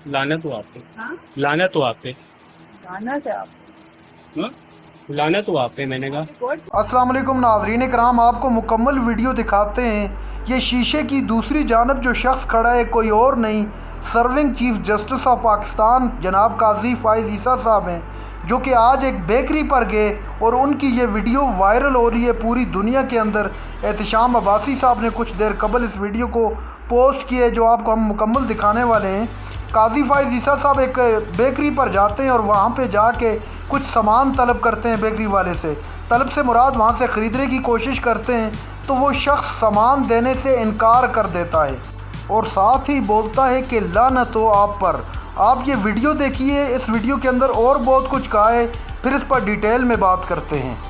लानत हो आप पे। हाँ, लानत हो आप पे। गाना से आप हाँ? लानत हो आप पे, मैंने कहा। कोर्ट। अस्सलाम वालेकुम नाज़रीन कराम, आपको मुकम्मल वीडियो दिखाते हैं। ये शीशे की दूसरी जानब जो शख्स खड़ा है कोई और नहीं, serving chief justice of Pakistan जनाब काजी फ़ाइज़ ईसा साहब हैं, जो कि आज एक बेकरी पर गए और उनकी ये वीडियो वायरल हो रही है पूरी दुनिया के अंदर। एहतशाम अब्बासी साहब ने कुछ देर कबल इस वीडियो को पोस्ट किए, जो आपको हम मुकम्मल दिखाने वाले हैं। काजी फ़ाइज़ ईसा साहब एक बेकरी पर जाते हैं और वहाँ पे जाके कुछ सामान तलब करते हैं बेकरी वाले से। तलब से मुराद वहाँ से ख़रीदने की कोशिश करते हैं तो वो शख्स सामान देने से इनकार कर देता है और साथ ही बोलता है कि लानत हो आप पर। आप ये वीडियो देखिए, इस वीडियो के अंदर और बहुत कुछ कहा है, फिर इस पर डिटेल में बात करते हैं।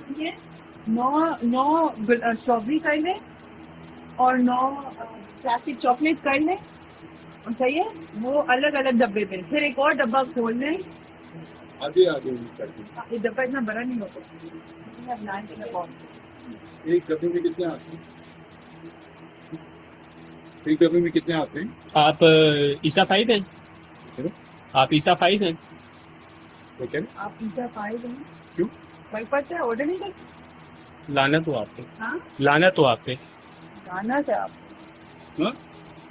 ठीक है, 9 स्ट्रॉबेरी कर लें और 9 क्लासिक चॉकलेट कर लें। और सही है, वो अलग अलग डब्बे में। फिर एक और डब्बा खोल लें। आगे आगे ये डब्बा इतना बड़ा नहीं होता। अब लाइन के लगाओ। एक डब्बे में कितने आते हैं? एक डब्बे में कितने आते हैं? आप ईसा फाइज हैं? आप ईसा फाइज हैं? ठीक है। आप पिज्जा पाएंगे क्यों? भाई, पता है ऑर्डर नहीं कर सकते। लानत हो आप पे। हाँ, लानत हो आप पे। गाना से आप हाँ?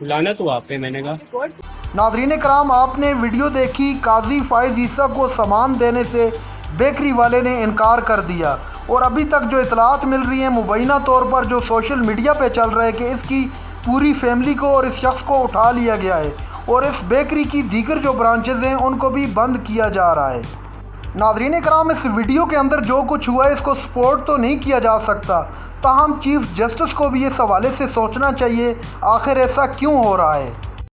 लानत हो आप पे, मैंने कहा। कोर्ट। नाज़रीन कराम, आपने वीडियो देखी, काजी फ़ाइज़ ईसा को सामान देने से बेकरी वाले ने इनकार कर दिया और अभी तक जो इतलात मिल रही हैं मुबैना तौर पर, जो सोशल मीडिया पे चल रहा है कि इसकी पूरी फैमिली को और इस शख्स को उठा लिया गया है और इस बेकरी की दीगर जो ब्रांचेज़ हैं उनको भी बंद किया जा रहा है। नाज़रीन कराम, इस वीडियो के अंदर जो कुछ हुआ है इसको सपोर्ट तो नहीं किया जा सकता, ताहम चीफ जस्टिस को भी इस हवाले से सोचना चाहिए आखिर ऐसा क्यों हो रहा है।